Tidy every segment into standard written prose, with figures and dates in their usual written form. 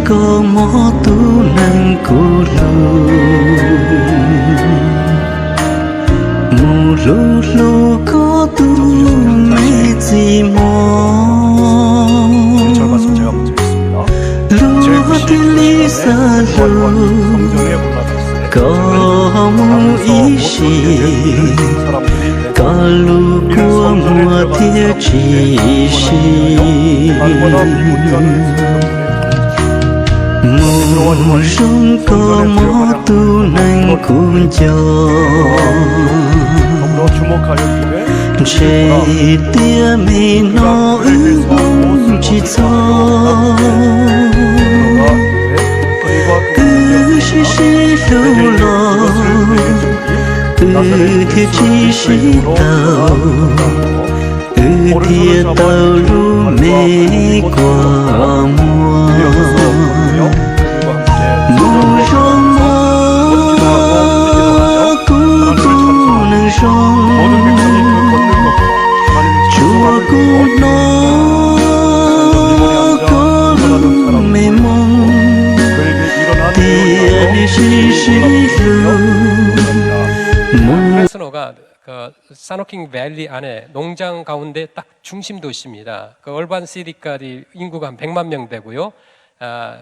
có mó tu nang cô lu mù lu lu có tu mê gì mò lu tiên lý xa lu có mù ý xì có lu của mùa thiết chỉ xì mùa rong có mó tu nang cuốn cho chế tia mi nó ư bông chỉ cho xí xí lâu lo thiết chi xí tàu thiết tàu lu mê qua mùa mùa rong mó cu tu nang rong chùa cu nó có lu mê mong tiền xí xí lu 프레스노가 그 사노킹 밸리 안에 농장 가운데 딱 중심 도시입니다. 그 얼반 시티까지 인구가 한 100만 명 되고요.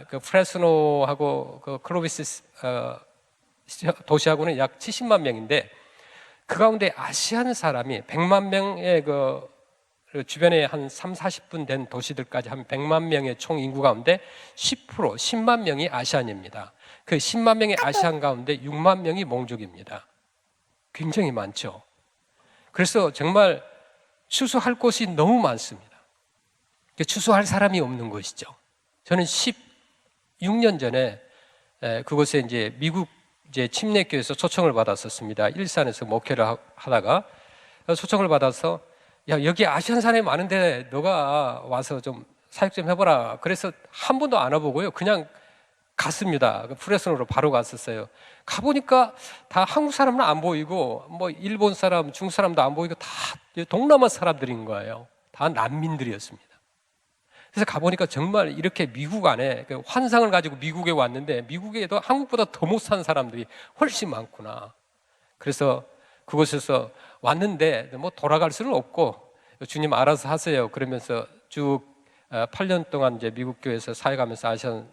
그 프레스노하고 그 클로비스 도시하고는 약 70만 명인데 그 가운데 아시안 사람이 100만 명의 그 주변에 한 3, 40분 된 도시들까지 한 100만 명의 총 인구 가운데 10%, 10만 명이 아시안입니다. 그 10만 명의 아시안 가운데 6만 명이 몽족입니다. 굉장히 많죠. 그래서 정말 추수할 곳이 너무 많습니다. 추수할 사람이 없는 곳이죠. 저는 16년 전에 그곳에 이제 미국 이제 침례교회에서 초청을 받았었습니다. 일산에서 목회를 하다가 초청을 받아서 야, 여기 아시안 사람이 많은데 너가 와서 좀 사역 좀 해보라. 그래서 한 번도 안 와보고요. 그냥 갔습니다. 프레스노로 바로 갔었어요. 가보니까 다 한국 사람은 안 보이고 뭐 일본 사람, 중국 사람도 안 보이고 다 동남아 사람들인 거예요. 다 난민들이었습니다. 그래서 가보니까 정말 이렇게 미국 안에 환상을 가지고 미국에 왔는데 미국에도 한국보다 더 못 산 사람들이 훨씬 많구나. 그래서 그곳에서 왔는데 뭐 돌아갈 수는 없고 주님 알아서 하세요. 그러면서 쭉 8년 동안 이제 미국 교회에서 사역하면서 아시안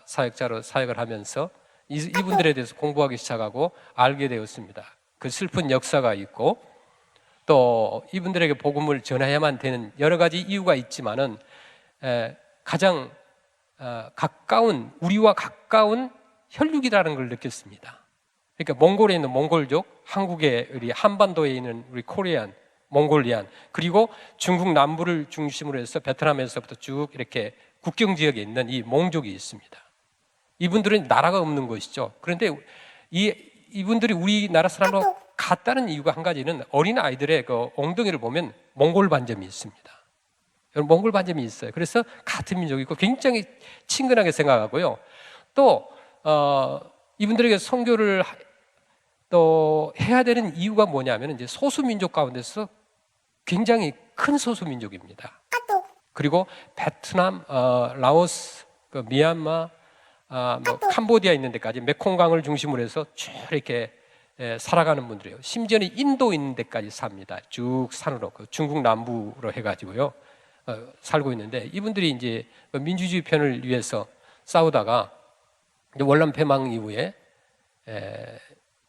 사역자로 사역을 하면서 이분들에 대해서 공부하기 시작하고 알게 되었습니다. 그 슬픈 역사가 있고 또 이분들에게 복음을 전해야만 되는 여러 가지 이유가 있지만은 가장 가까운 우리와 가까운 혈육이라는 걸 느꼈습니다. 그러니까 몽골에 있는 몽골족, 한국에 우리 한반도에 있는 우리 코리안, 몽골리안, 그리고 중국 남부를 중심으로 해서 베트남에서부터 쭉 이렇게 국경 지역에 있는 이 몽족이 있습니다. 이분들은 나라가 없는 것이죠. 그런데 이분들이 우리나라 사람으로 같다는 이유가 한 가지는 어린 아이들의 그 엉덩이를 보면 몽골 반점이 있습니다. 여러분 몽골 반점이 있어요. 그래서 같은 민족이고 굉장히 친근하게 생각하고요. 또 이분들에게 선교를 또 해야 되는 이유가 뭐냐면 이제 소수민족 가운데서 굉장히 큰 소수민족입니다. 그리고 베트남, 라오스, 미얀마, 뭐 캄보디아 있는 데까지 메콩강을 중심으로 해서 쭉 이렇게 살아가는 분들이에요. 심지어는 인도 있는 데까지 삽니다. 쭉 산으로 중국 남부로 해가지고요 살고 있는데 이분들이 이제 민주주의 편을 위해서 싸우다가 월남 패망 이후에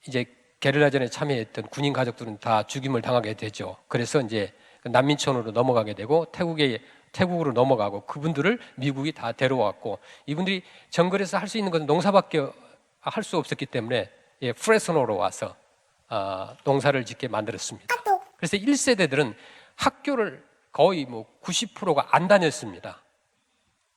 이제 게릴라전에 참여했던 군인 가족들은 다 죽임을 당하게 되죠. 그래서 이제 난민촌으로 넘어가게 되고 태국으로 넘어가고 그분들을 미국이 다 데려왔고 이분들이 정글에서 할 수 있는 것은 농사밖에 할 수 없었기 때문에 프레스노로 와서 농사를 짓게 만들었습니다. 그래서 1세대들은 학교를 거의 뭐 90%가 안 다녔습니다.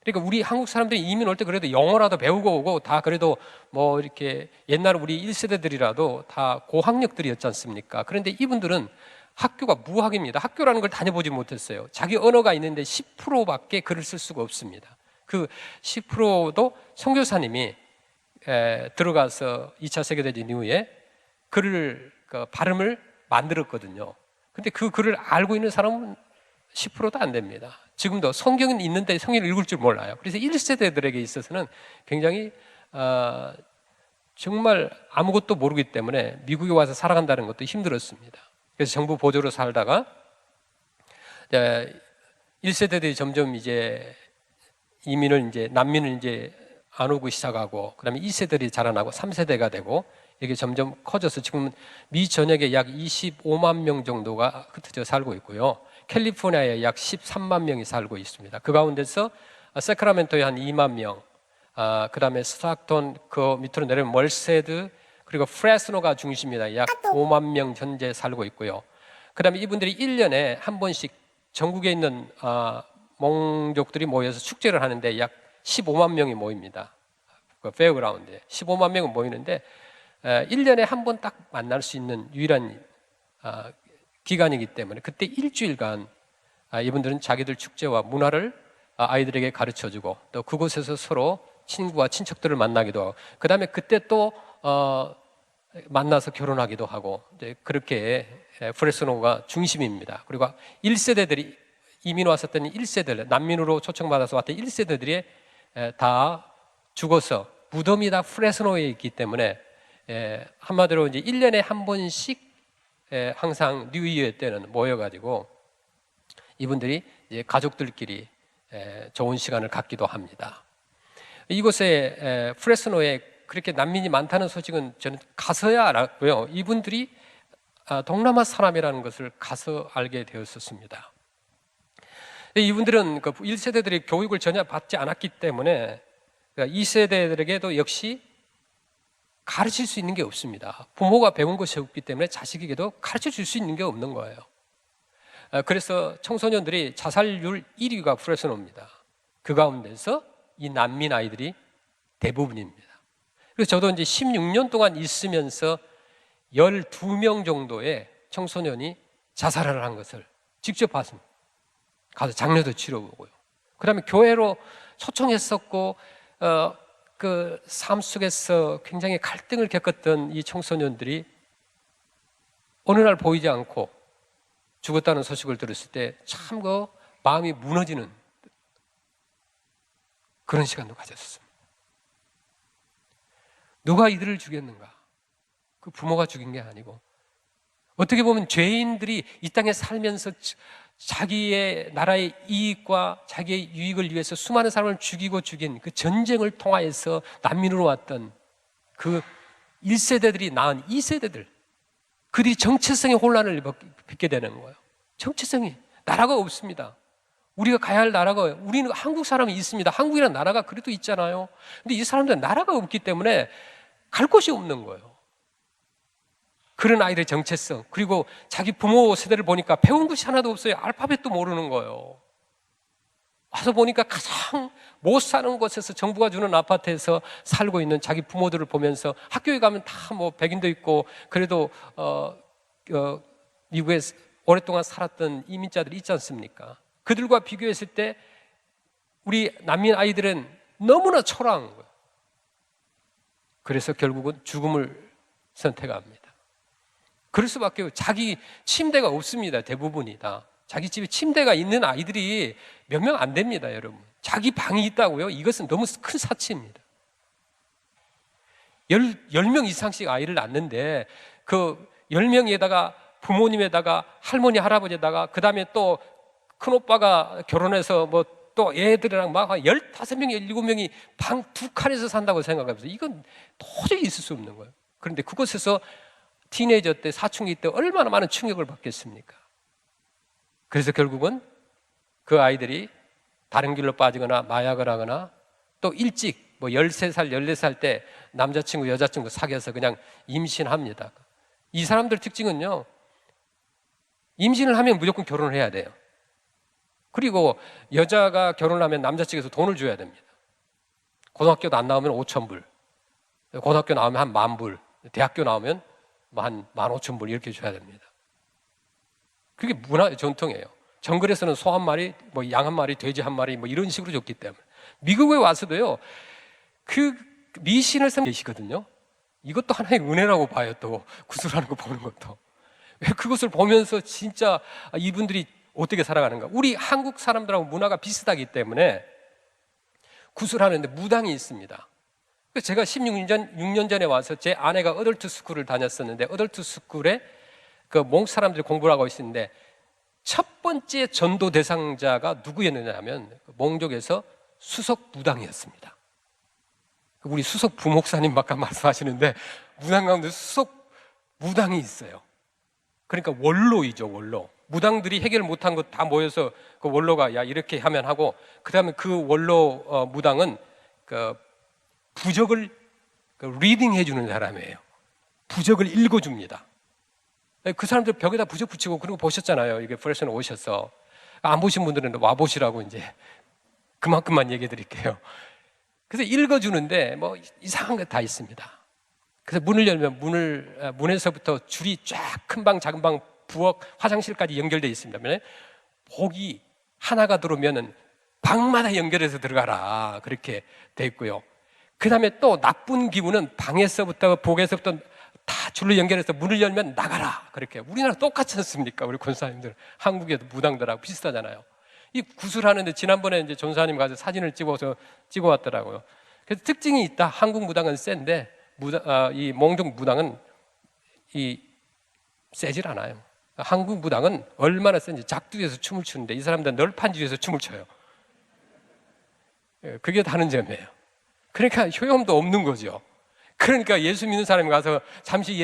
그러니까 우리 한국 사람들이 이민 올 때 그래도 영어라도 배우고 오고 다 그래도 뭐 이렇게 옛날 우리 1세대들이라도 다 고학력들이었지 않습니까? 그런데 이분들은 학교가 무학입니다. 학교라는 걸 다녀보지 못했어요. 자기 언어가 있는데 10%밖에 글을 쓸 수가 없습니다. 그 10%도 선교사님이 들어가서 2차 세계대전 이후에 글을 발음을 만들었거든요. 근데 그 글을 알고 있는 사람은 10%도 안 됩니다. 지금도 성경은 있는데 성경을 읽을 줄 몰라요. 그래서 1세대들에게 있어서는 굉장히 정말 아무것도 모르기 때문에 미국에 와서 살아간다는 것도 힘들었습니다. 그래서 정부 보조로 살다가 1세대들이 점점 이제 난민을 이제 안 오고 시작하고, 그다음에 2세들이 자라나고 3세대가 되고 이게 점점 커져서 지금 미 전역에 약 25만 명 정도가 흩어져 살고 있고요. 캘리포니아에 약 13만 명이 살고 있습니다. 그 가운데서 세크라멘토에 한 2만 명, 그다음에 스타크톤 그 밑으로 내려면 멀세드, 그리고 프레스노가 중심이다. 약 5만 명 현재 살고 있고요. 그다음에 이분들이 1년에 한 번씩 전국에 있는 몽족들이 모여서 축제를 하는데 약 15만 명이 모입니다. 그 페어그라운드에 15만 명은 모이는데 1년에 한 번 딱 만날 수 있는 유일한 기간이기 때문에 그때 일주일간 이분들은 자기들 축제와 문화를 아이들에게 가르쳐주고 또 그곳에서 서로 친구와 친척들을 만나기도 하고, 그 다음에 그때 또 만나서 결혼하기도 하고, 그렇게 프레스노가 중심입니다. 그리고 1세대들이 이민 왔었던 1세대들, 난민으로 초청받아서 왔던 1세대들이 다 죽어서 무덤이 다 프레스노에 있기 때문에 한마디로 이제 1년에 한 번씩 항상 뉴이어 때는 모여가지고 이분들이 이제 가족들끼리 좋은 시간을 갖기도 합니다. 이곳에 프레스노에 그렇게 난민이 많다는 소식은 저는 가서야 알았고요. 이분들이 동남아 사람이라는 것을 가서 알게 되었었습니다. 이분들은 그 1세대들이 교육을 전혀 받지 않았기 때문에 2세대들에게도 역시 가르칠 수 있는 게 없습니다. 부모가 배운 것이 없기 때문에 자식에게도 가르쳐 줄 수 있는 게 없는 거예요. 그래서 청소년들이 자살률 1위가 프레스노입니다. 그 가운데서 이 난민 아이들이 대부분입니다. 그래서 저도 이제 16년 동안 있으면서 12명 정도의 청소년이 자살을 한 것을 직접 봤습니다. 가서 장례도 치러보고요. 그 다음에 교회로 초청했었고, 그 삶 속에서 굉장히 갈등을 겪었던 이 청소년들이 어느 날 보이지 않고 죽었다는 소식을 들었을 때 참 그 마음이 무너지는 그런 시간도 가졌습니다. 누가 이들을 죽였는가? 그 부모가 죽인 게 아니고, 어떻게 보면 죄인들이 이 땅에 살면서 자기의 나라의 이익과 자기의 유익을 위해서 수많은 사람을 죽이고 죽인 그 전쟁을 통하여서 난민으로 왔던 그 1세대들이 낳은 2세대들, 그들이 정체성의 혼란을 빚게 되는 거예요. 정체성이, 나라가 없습니다. 우리가 가야 할 나라가, 우리는 한국 사람이 있습니다. 한국이라는 나라가 그래도 있잖아요. 근데 이 사람들은 나라가 없기 때문에 갈 곳이 없는 거예요. 그런 아이들의 정체성, 그리고 자기 부모 세대를 보니까 배운 것이 하나도 없어요. 알파벳도 모르는 거예요. 와서 보니까 가장 못 사는 곳에서 정부가 주는 아파트에서 살고 있는 자기 부모들을 보면서, 학교에 가면 다 뭐 백인도 있고 그래도 미국에 오랫동안 살았던 이민자들이 있지 않습니까? 그들과 비교했을 때 우리 난민 아이들은 너무나 초라한 거예요. 그래서 결국은 죽음을 선택합니다. 그럴 수밖에 없어요. 자기 침대가 없습니다. 대부분이 다. 자기 집에 침대가 있는 아이들이 몇 명 안 됩니다, 여러분. 자기 방이 있다고요? 이것은 너무 큰 사치입니다. 10명 이상씩 아이를 낳는데 그 10명에다가 부모님에다가 할머니, 할아버지에다가 그 다음에 또 큰오빠가 결혼해서 뭐 또 애들이랑 막 15명이, 17명이 방 2칸에서 산다고 생각하면서 이건 도저히 있을 수 없는 거예요. 그런데 그곳에서 티네이저 때, 사춘기 때 얼마나 많은 충격을 받겠습니까? 그래서 결국은 그 아이들이 다른 길로 빠지거나 마약을 하거나 또 일찍 뭐 13살, 14살 때 남자친구, 여자친구 사귀어서 그냥 임신합니다. 이 사람들 특징은요, 임신을 하면 무조건 결혼을 해야 돼요. 그리고 여자가 결혼하면 남자 측에서 돈을 줘야 됩니다. 고등학교도 안 나오면 5,000불, 고등학교 나오면 한 10,000불, 대학교 나오면 한 15,000불 이렇게 줘야 됩니다. 그게 문화의 전통이에요. 정글에서는 소 한 마리, 양 한 마리, 돼지 한 마리 이런 식으로 줬기 때문에. 미국에 와서도요, 그 미신을 섬기시거든요. 이것도 하나의 은혜라고 봐요. 또 구슬하는 거 보는 것도. 왜 그것을 보면서 진짜 이분들이 어떻게 살아가는가. 우리 한국 사람들하고 문화가 비슷하기 때문에 구슬하는데 무당이 있습니다. 제가 16년 전에 와서 제 아내가 어덜트 스쿨을 다녔었는데, 어덜트 스쿨에 그 몽 사람들이 공부를 하고 있었는데, 첫 번째 전도 대상자가 누구였느냐 하면 몽족에서 수석 무당이었습니다. 우리 수석 부목사님 아까 말씀하시는데, 무당 가운데 수석 무당이 있어요. 그러니까 원로이죠, 원로. 무당들이 해결 못한 것 다 모여서 그 원로가 야 이렇게 하면 하고, 그 다음에 그 원로 무당은 그 부적을 리딩 해주는 사람이에요. 부적을 읽어줍니다. 그 사람들 벽에다 부적 붙이고 그런 거 보셨잖아요. 이게 프레스는 오셔서. 안 보신 분들은 와보시라고 이제 그만큼만 얘기해 드릴게요. 그래서 읽어주는데 이상한 거 다 있습니다. 그래서 문을 열면 문에서부터 줄이 쫙 큰 방, 작은 방, 부엌, 화장실까지 연결되어 있습니다. 복이 하나가 들어오면 방마다 연결해서 들어가라 그렇게 돼 있고요. 그 다음에 또 나쁜 기운은 방에서부터 부엌에서부터 다 줄로 연결해서 문을 열면 나가라 그렇게. 우리나라 똑같지 않습니까? 우리 권사님들 한국에도 무당들하고 비슷하잖아요. 이 구슬하는데 지난번에 이제 전사님 가서 사진을 찍어 왔더라고요. 그래서 특징이 있다. 한국 무당은 센데 이 몽족 무당은 세질 않아요. 한국 무당은 얼마나 센지 작두에서 춤을 추는데 이 사람들은 널판지 위에서 춤을 춰요. 그게 다른 점이에요. 그러니까 효용도 없는 거죠. 그러니까 예수 믿는 사람이 가서 잠시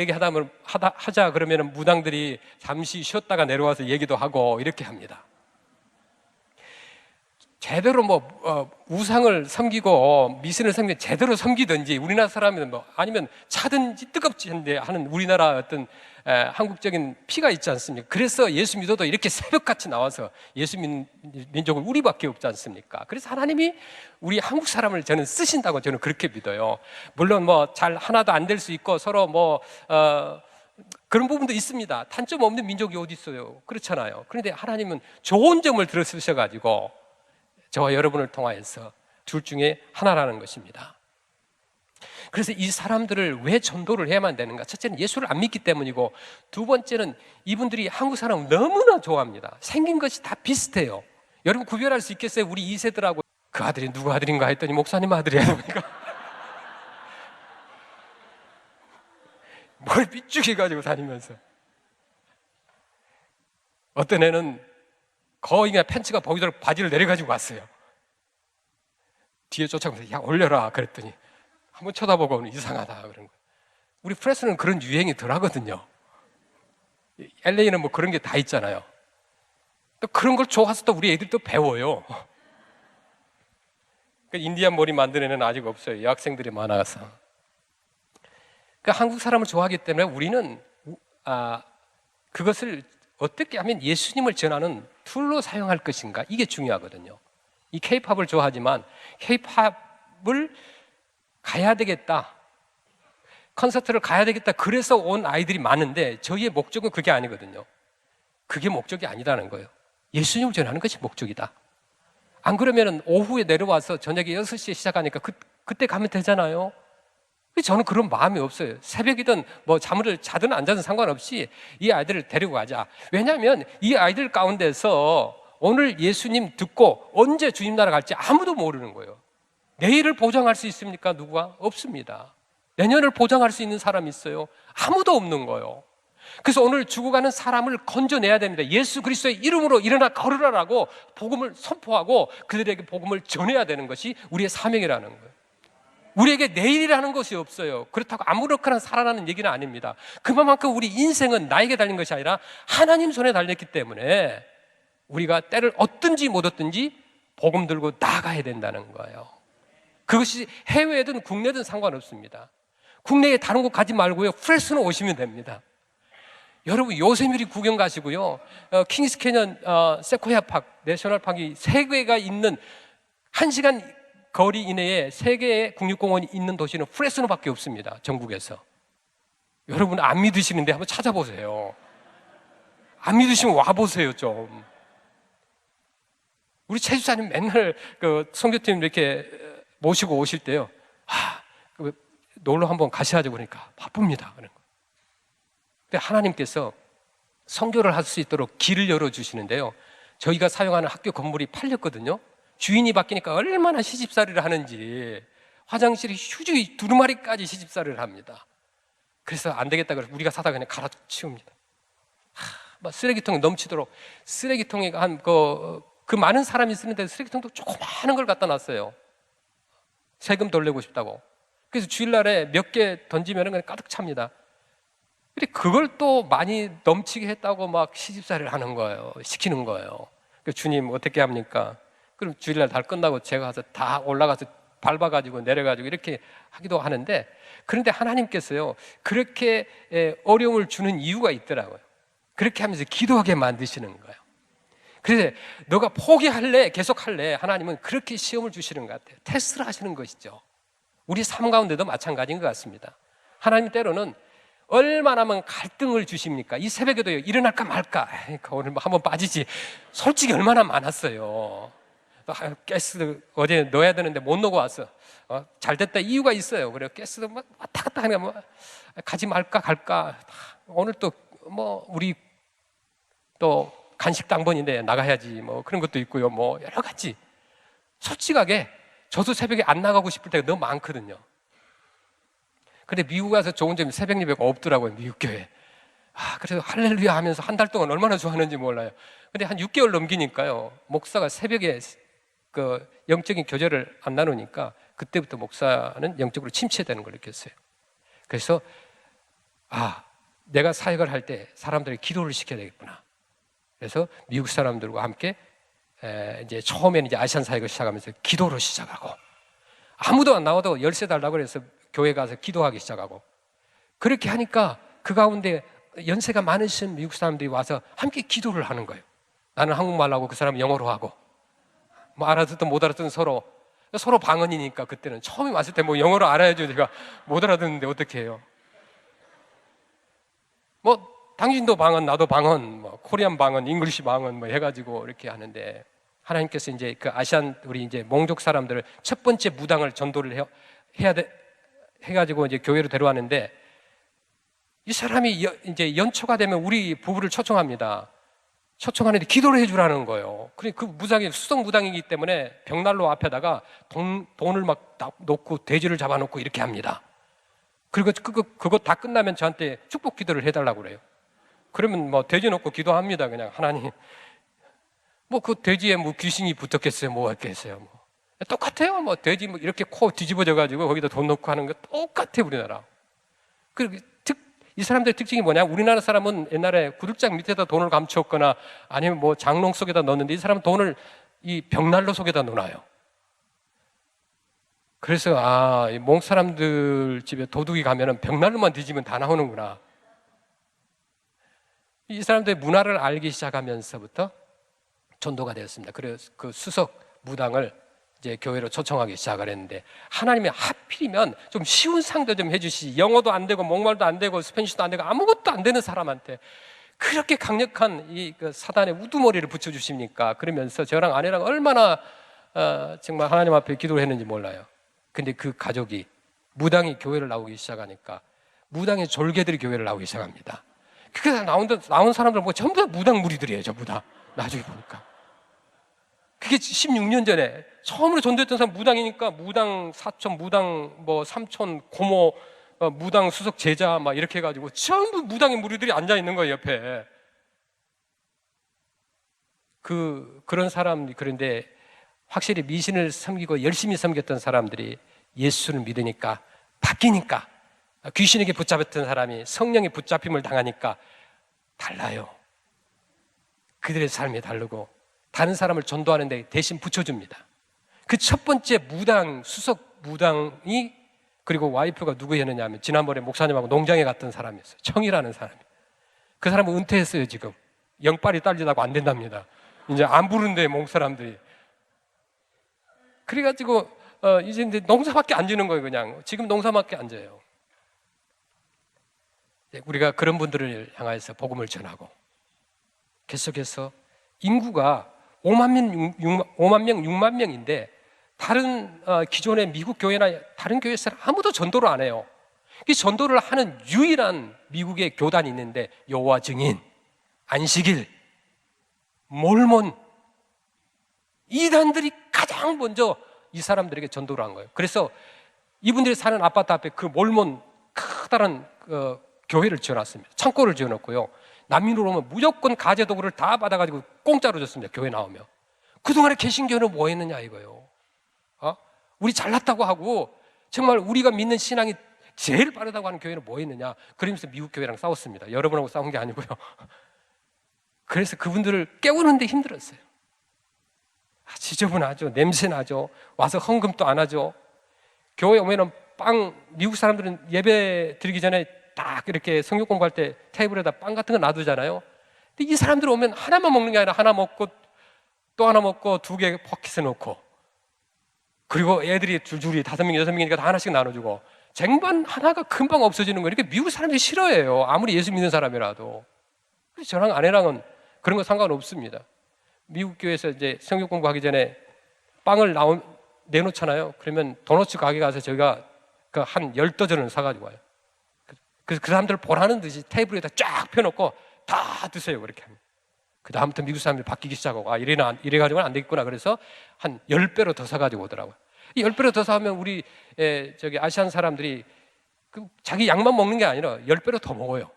하자 그러면 무당들이 잠시 쉬었다가 내려와서 얘기도 하고 이렇게 합니다. 제대로 우상을 섬기고 미신을 섬기면 제대로 섬기든지, 우리나라 사람은 아니면 차든지 뜨겁지 하는 우리나라 어떤 한국적인 피가 있지 않습니까? 그래서 예수 믿어도 이렇게 새벽같이 나와서 예수 믿는 민족은 우리밖에 없지 않습니까? 그래서 하나님이 우리 한국 사람을 저는 쓰신다고 저는 그렇게 믿어요. 물론 잘 하나도 안 될 수 있고 서로 그런 부분도 있습니다. 단점 없는 민족이 어디 있어요? 그렇잖아요. 그런데 하나님은 좋은 점을 들어 쓰셔가지고 저와 여러분을 통하여서 둘 중에 하나라는 것입니다. 그래서 이 사람들을 왜 전도를 해야만 되는가? 첫째는 예수를 안 믿기 때문이고, 두 번째는 이분들이 한국 사람을 너무나 좋아합니다. 생긴 것이 다 비슷해요. 여러분 구별할 수 있겠어요? 우리 2세들하고 그 아들이 누구 아들인가 했더니 목사님 아들이야 보니까 뭘 삐죽이 가지고 다니면서, 어떤 애는 거의 그냥 팬츠가 보이도록 바지를 내려가지고 왔어요. 뒤에 쫓아가면서 야 올려라 그랬더니 한번 쳐다보고 이상하다 그런 거예요. 우리 프레스는 그런 유행이 덜 하거든요. LA는 그런 게 다 있잖아요. 또 그런 걸 좋아서 또 우리 애들도 배워요. 인디안 머리 만드는 애는 아직 없어요. 여학생들이 많아서. 한국 사람을 좋아하기 때문에 우리는 그것을 어떻게 하면 예수님을 전하는 툴로 사용할 것인가, 이게 중요하거든요. 이 K-팝을 좋아하지만 K-팝을 가야 되겠다, 콘서트를 가야 되겠다, 그래서 온 아이들이 많은데 저희의 목적은 그게 아니거든요. 그게 목적이 아니라는 거예요. 예수님을 전하는 것이 목적이다. 안 그러면 오후에 내려와서 저녁에 6시에 시작하니까 그때 가면 되잖아요. 저는 그런 마음이 없어요. 새벽이든 잠을 자든 안 자든 상관없이 이 아이들을 데리고 가자. 왜냐하면 이 아이들 가운데서 오늘 예수님 듣고 언제 주님 나라 갈지 아무도 모르는 거예요. 내일을 보장할 수 있습니까? 누가? 없습니다. 내년을 보장할 수 있는 사람이 있어요? 아무도 없는 거예요. 그래서 오늘 죽어가는 사람을 건져내야 됩니다. 예수 그리스도의 이름으로 일어나 걸으라라고 복음을 선포하고 그들에게 복음을 전해야 되는 것이 우리의 사명이라는 거예요. 우리에게 내일이라는 것이 없어요. 그렇다고 아무렇거나 살아라는 얘기는 아닙니다. 그만큼 우리 인생은 나에게 달린 것이 아니라 하나님 손에 달렸기 때문에 우리가 때를 얻든지 못 얻든지 복음 들고 나가야 된다는 거예요. 그것이 해외든 국내든 상관없습니다. 국내에 다른 곳 가지 말고요, 프레스는 오시면 됩니다. 여러분 요세미리 구경 가시고요. 킹스 캐년 세코야 파크, 내셔널 파크이 세 개가 있는 1시간 거리 이내에 세 개의 국립공원이 있는 도시는 프레스노밖에 없습니다. 전국에서. 여러분 안 믿으시는데 한번 찾아보세요. 안 믿으시면 와보세요 좀. 우리 최 집사님 맨날 그 선교팀 이렇게 모시고 오실 때요. 놀러 한번 가셔야죠. 그러니까 바쁩니다. 그런 거. 근데 하나님께서 선교를 할 수 있도록 길을 열어주시는데요. 저희가 사용하는 학교 건물이 팔렸거든요. 주인이 바뀌니까 얼마나 시집살이를 하는지 화장실에 휴지 두루마리까지 시집살이를 합니다. 그래서 안 되겠다 그래서 우리가 사다 그냥 갈아치웁니다. 막 쓰레기통이 넘치도록 쓰레기통에 그 많은 사람이 쓰는데 쓰레기통도 조그마한 걸 갖다 놨어요. 세금 덜 내고 싶다고. 그래서 주일날에 몇 개 던지면 그냥 가득 찹니다. 근데 그걸 또 많이 넘치게 했다고 막 시집살이를 하는 거예요. 시키는 거예요. 주님 어떻게 합니까? 그럼 주일날 다 끝나고 제가 가서 다 올라가서 밟아가지고 내려가지고 이렇게 하기도 하는데, 그런데 하나님께서요 그렇게 어려움을 주는 이유가 있더라고요. 그렇게 하면서 기도하게 만드시는 거예요. 그래서 너가 포기할래? 계속 할래? 하나님은 그렇게 시험을 주시는 것 같아요. 테스트를 하시는 것이죠. 우리 삶 가운데도 마찬가지인 것 같습니다. 하나님 때로는 얼마나 하면 갈등을 주십니까? 이 새벽에도 일어날까 말까? 오늘 한번 빠지지. 솔직히 얼마나 많았어요. 가스 어제 넣어야 되는데 못 넣고 왔어. 잘 됐다 이유가 있어요. 그래서 가스도 막 왔다 갔다 하니까 뭐 가지 말까 갈까. 오늘 또 뭐 우리 또 간식 당번인데 나가야지 뭐 그런 것도 있고요. 뭐 여러 가지. 솔직하게 저도 새벽에 안 나가고 싶을 때가 너무 많거든요. 근데 미국 가서 좋은 점이 새벽 예배가 없더라고요. 미국 교회. 그래서 할렐루야 하면서 한 달 동안 얼마나 좋아하는지 몰라요. 근데 한 6개월 넘기니까요, 목사가 새벽에 그 영적인 교제를 안 나누니까 그때부터 목사는 영적으로 침체되는 걸 느꼈어요. 그래서 내가 사역을 할 때 사람들이 기도를 시켜야 되겠구나. 그래서 미국 사람들과 함께 이제 처음에는 이제 아시안 사역을 시작하면서 기도로 시작하고, 아무도 안 나와도 열쇠 달라고 그래서 교회 가서 기도하기 시작하고, 그렇게 하니까 그 가운데 연세가 많으신 미국 사람들이 와서 함께 기도를 하는 거예요. 나는 한국말로 하고 그 사람은 영어로 하고, 뭐 알아듣든 못 알아듣든 서로 방언이니까. 그때는 처음에 왔을 때 뭐 영어로 알아야죠. 제가 못 알아듣는데 어떻게 해요? 뭐 당신도 방언 나도 방언, 뭐 코리안 방언, 잉글리시 방언 뭐 해가지고 이렇게 하는데, 하나님께서 이제 그 아시안 우리 이제 몽족 사람들을 첫 번째 무당을 전도를 해가지고 이제 교회로 데려왔는데, 이 사람이 이제 연초가 되면 우리 부부를 초청합니다. 초청하는데 기도를 해주라는 거예요. 그 무당이 수석 무당이기 때문에 벽난로 앞에다가 돈을 막 놓고 돼지를 잡아놓고 이렇게 합니다. 그리고 그거 다 끝나면 저한테 축복 기도를 해달라고 그래요. 그러면 뭐 돼지 놓고 기도합니다. 그냥 하나님, 뭐 그 돼지에 뭐 귀신이 붙었겠어요? 뭐 했겠어요? 뭐 똑같아요. 뭐 돼지 뭐 이렇게 코 뒤집어져 가지고 거기다 돈 넣고 하는 거 똑같아요, 우리나라. 그리고 이 사람들의 특징이 뭐냐? 우리나라 사람은 옛날에 구들장 밑에다 돈을 감추었거나 아니면 뭐 장롱 속에다 넣었는데, 이 사람은 돈을 이 벽난로 속에다 넣어놔요. 그래서 이 몽 사람들 집에 도둑이 가면은 벽난로만 뒤지면 다 나오는구나. 이 사람들의 문화를 알기 시작하면서부터 전도가 되었습니다. 그래서 그 수석 무당을 이제 교회로 초청하기 시작을 했는데, 하나님이 하필이면 좀 쉬운 상도 좀 해주시지, 영어도 안 되고 몽말도 안 되고 스페니쉬도 안 되고 아무것도 안 되는 사람한테 그렇게 강력한 그 사단의 우두머리를 붙여주십니까? 그러면서 저랑 아내랑 얼마나 정말 하나님 앞에 기도를 했는지 몰라요. 근데 그 가족이 무당이 교회를 나오기 시작하니까 무당의 졸개들이 교회를 나오기 시작합니다. 그래서 나온 사람들 뭐 전부 다 무당 무리들이에요. 전부 다. 나중에 보니까 그게 16년 전에 처음으로 전도했던 사람 무당이니까, 무당 사촌, 무당 뭐 삼촌, 고모, 무당 수석 제자 막 이렇게 해가지고 전부 무당의 무리들이 앉아 있는 거예요, 옆에. 그런 사람. 그런데 확실히 미신을 섬기고 열심히 섬겼던 사람들이 예수를 믿으니까, 바뀌니까, 귀신에게 붙잡혔던 사람이 성령의 붙잡힘을 당하니까 달라요. 그들의 삶이 다르고 다른 사람을 전도하는데 대신 붙여줍니다. 그 첫 번째 무당, 수석 무당이, 그리고 와이프가 누구였느냐 하면 지난번에 목사님하고 농장에 갔던 사람이었어요. 청이라는 사람이. 그 사람은 은퇴했어요. 지금 영빨이 딸리다고 안 된답니다. 이제 안 부른대, 몽 사람들이. 그래가지고 이제 농사밖에 안 지는 거예요. 그냥 지금 농사밖에 안 져요. 우리가 그런 분들을 향해서 복음을 전하고, 계속해서 인구가 5만 명, 6만 명인데 다른 기존의 미국 교회나 다른 교회에서는 아무도 전도를 안 해요. 이 전도를 하는 유일한 미국의 교단이 있는데 여호와 증인, 안식일, 몰몬, 이단들이 가장 먼저 이 사람들에게 전도를 한 거예요. 그래서 이분들이 사는 아파트 앞에 그 몰몬 커다란 교회를 지어놨습니다. 창고를 지어놓고요, 난민으로 오면 무조건 가재 도구를 다 받아가지고 공짜로 줬습니다. 교회 나오면. 그동안에 개신교는 뭐 했느냐 이거예요. 우리 잘났다고 하고 정말 우리가 믿는 신앙이 제일 빠르다고 하는 교회는 뭐 했느냐. 그러면서 미국 교회랑 싸웠습니다. 여러분하고 싸운 게 아니고요. 그래서 그분들을 깨우는데 힘들었어요. 지저분하죠. 냄새나죠. 와서 헌금도 안 하죠. 교회 오면은 미국 사람들은 예배 드리기 전에 딱 이렇게 성경 공부할 때 테이블에다 빵 같은 거 놔두잖아요. 근데 이 사람들 오면 하나만 먹는 게 아니라 하나 먹고 또 하나 먹고 2개 포켓에 놓고, 그리고 애들이 줄줄이 5명, 6명이니까 다 하나씩 나눠주고, 쟁반 하나가 금방 없어지는 거예요. 이렇게 미국 사람들이 싫어해요. 아무리 예수 믿는 사람이라도. 그래서 저랑 아내랑은 그런 거 상관없습니다. 미국 교회에서 이제 성경 공부하기 전에 빵을 내놓잖아요. 그러면 도너츠 가게 가서 저희가 한 10도전을 사가지고 와요. 그래서 그 사람들 보라는 듯이 테이블에다 쫙 펴놓고 다 드세요. 그렇게 하면. 그 다음부터 미국 사람들이 바뀌기 시작하고, 이래가지고는 안 되겠구나. 그래서 한 10배로 더 사가지고 오더라고요. 이 10배로 더 사면 우리 아시안 사람들이 자기 양만 먹는 게 아니라 10배로 더 먹어요.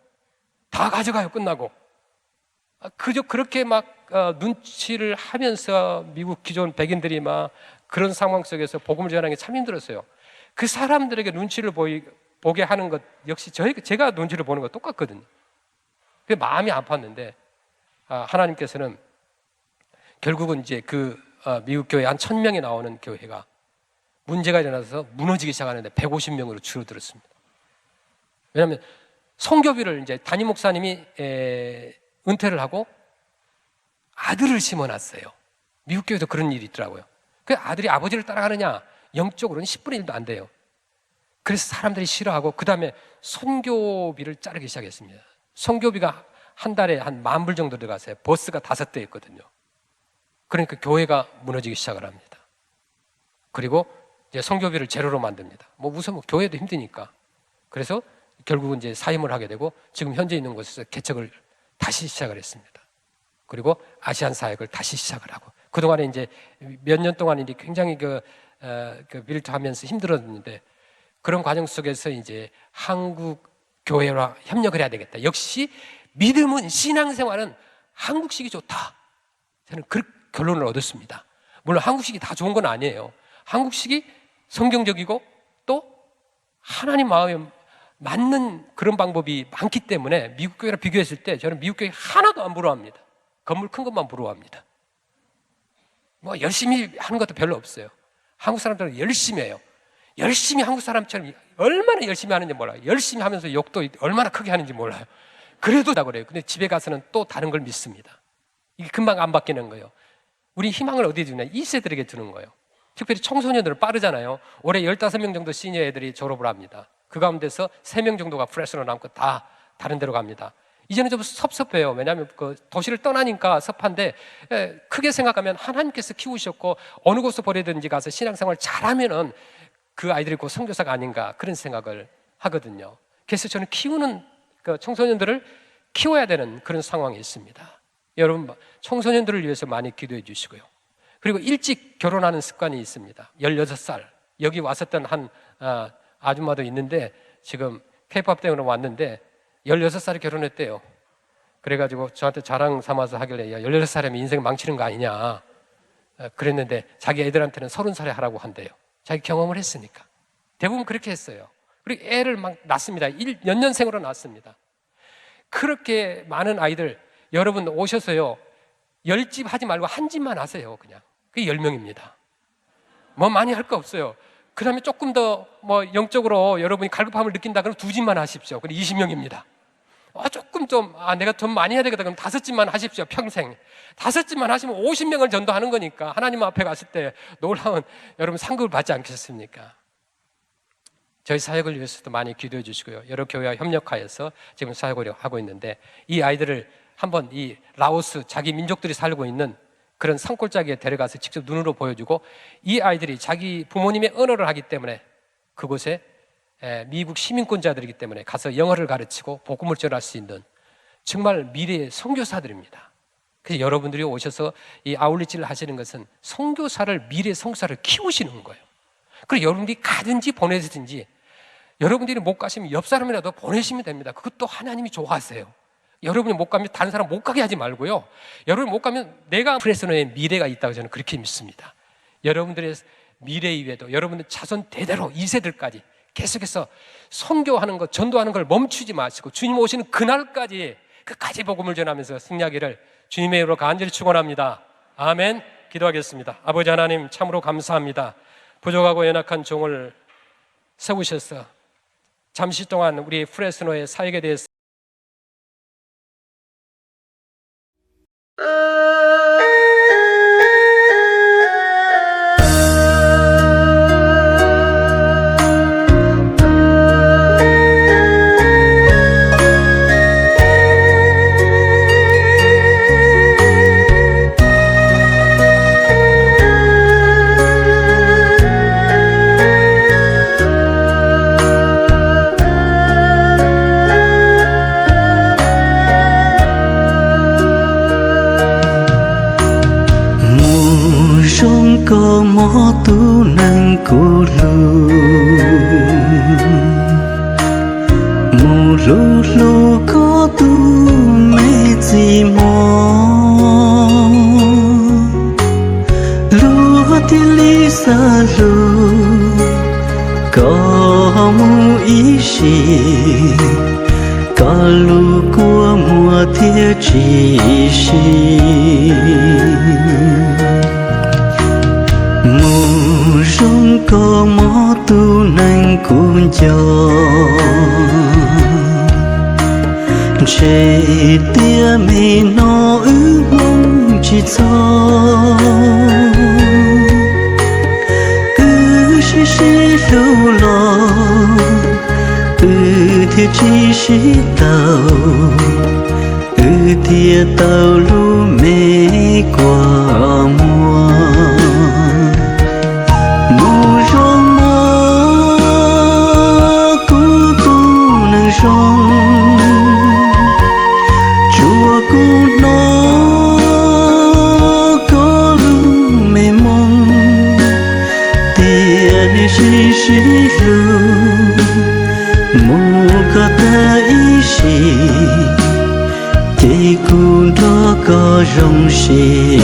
다 가져가요. 끝나고. 그저 그렇게 막 눈치를 하면서 미국 기존 백인들이 막 그런 상황 속에서 복음을 전하는 게 참 힘들었어요. 그 사람들에게 눈치를 보게 하는 것 역시 제가 눈치를 보는 것 똑같거든요. 그 마음이 아팠는데 하나님께서는 결국은 이제 미국 교회 한 1000명이 나오는 교회가 문제가 일어나서 무너지기 시작하는데 150명으로 줄어들었습니다. 왜냐하면 성교비를 이제 담임 목사님이 은퇴를 하고 아들을 심어놨어요. 미국 교회도 그런 일이 있더라고요. 그 아들이 아버지를 따라가느냐? 영적으로는 10분의 1도 안 돼요. 그래서 사람들이 싫어하고 그 다음에 선교비를 자르기 시작했습니다. 선교비가 한 달에 한 10,000불 정도 들어가서요. 버스가 5대 있거든요. 그러니까 교회가 무너지기 시작을 합니다. 그리고 이제 선교비를 제로로 만듭니다. 우선 교회도 힘드니까. 그래서 결국은 이제 사임을 하게 되고 지금 현재 있는 곳에서 개척을 다시 시작을 했습니다. 그리고 아시안 사역을 다시 시작을 하고, 그동안에 이제 몇 년 동안 이제 굉장히 밀트하면서 힘들었는데, 그런 과정 속에서 이제 한국 교회와 협력을 해야 되겠다. 역시 믿음은, 신앙생활은 한국식이 좋다. 저는 그 결론을 얻었습니다. 물론 한국식이 다 좋은 건 아니에요. 한국식이 성경적이고 또 하나님 마음에 맞는 그런 방법이 많기 때문에 미국 교회랑 비교했을 때 저는 미국 교회 하나도 안 부러워합니다. 건물 큰 것만 부러워합니다. 열심히 하는 것도 별로 없어요. 한국 사람들은 열심히 해요. 열심히 한국 사람처럼 얼마나 열심히 하는지 몰라요. 열심히 하면서 욕도 얼마나 크게 하는지 몰라요. 그래도 다 그래요. 근데 집에 가서는 또 다른 걸 믿습니다. 이게 금방 안 바뀌는 거예요. 우리 희망을 어디에 주냐? 2세들에게 주는 거예요. 특별히 청소년들은 빠르잖아요. 올해 15명 정도 시니어 애들이 졸업을 합니다. 그 가운데서 3명 정도가 프레스로 남고 다 다른 데로 갑니다. 이제는 좀 섭섭해요. 왜냐하면 도시를 떠나니까 섭한데, 크게 생각하면 하나님께서 키우셨고 어느 곳을 보내든지 가서 신앙생활 잘하면은 그 아이들이 곧 선교사가 아닌가, 그런 생각을 하거든요. 그래서 저는 키우는 청소년들을 키워야 되는 그런 상황이 있습니다. 여러분, 청소년들을 위해서 많이 기도해 주시고요. 그리고 일찍 결혼하는 습관이 있습니다. 16살 여기 왔었던 한 아줌마도 있는데, 지금 K-POP 때문에 왔는데 16살에 결혼했대요. 그래가지고 저한테 자랑 삼아서 하길래, 야, 16살이면 인생 망치는 거 아니냐 그랬는데, 자기 애들한테는 30살에 하라고 한대요. 자기 경험을 했으니까. 대부분 그렇게 했어요. 그리고 애를 막 낳습니다. 연년생으로 낳습니다. 그렇게 많은 아이들, 여러분 오셔서요, 10집 하지 말고 한 집만 하세요. 그냥 그게 10명입니다. 많이 할 거 없어요. 그 다음에 조금 더 영적으로 여러분이 갈급함을 느낀다 그러면 2집만 하십시오. 그럼 20명입니다. 조금 좀 내가 돈 많이 해야 되겠다. 그럼 5집만 하십시오. 평생 5집만 하시면 50명을 전도하는 거니까 하나님 앞에 갔을 때 놀라운 여러분 상급을 받지 않겠습니까? 저희 사역을 위해서도 많이 기도해 주시고요. 여러 교회와 협력하여서 지금 사역을 하고 있는데, 이 아이들을 한번 이 라오스 자기 민족들이 살고 있는 그런 산골짜기에 데려가서 직접 눈으로 보여주고, 이 아이들이 자기 부모님의 언어를 하기 때문에 그곳에 미국 시민권자들이기 때문에 가서 영어를 가르치고 복음을 전할 수 있는 정말 미래의 선교사들입니다. 그래서 여러분들이 오셔서 이 아울리치를 하시는 것은 선교사를, 미래 선교사를 키우시는 거예요. 그리고 여러분들이 가든지 보내든지, 여러분들이 못 가시면 옆 사람이라도 보내시면 됩니다. 그것도 하나님이 좋아하세요. 여러분이 못 가면 다른 사람 못 가게 하지 말고요, 여러분이 못 가면 내가 프레스노의 미래가 있다고 저는 그렇게 믿습니다. 여러분들의 미래 이외에도 여러분들 자손 대대로 2세들까지 계속해서 선교하는 것, 전도하는 걸 멈추지 마시고 주님 오시는 그날까지 끝까지 복음을 전하면서 승리하기를 주님의 이름으로 간절히 축원합니다. 아멘. 기도하겠습니다. 아버지 하나님, 참으로 감사합니다. 부족하고 연약한 종을 세우셔서 잠시 동안 우리 프레스노의 사역에 대해서 có mó tu nâng cô lu mù lu lu có tu mê gì mò lu thì lý xa lu có mù ý xì có lu của mùa thiết chỉ xì rong có mó tu nâng cuốn gió chế tia mê nó ước mong chỉ cho xí lưu lò thì chỉ xí tàu thì tàu lu mê qua mùa chùa cô nó có lu mê mong tiền xí xí lu mù có ta ý xì chỉ cô đó có rong xì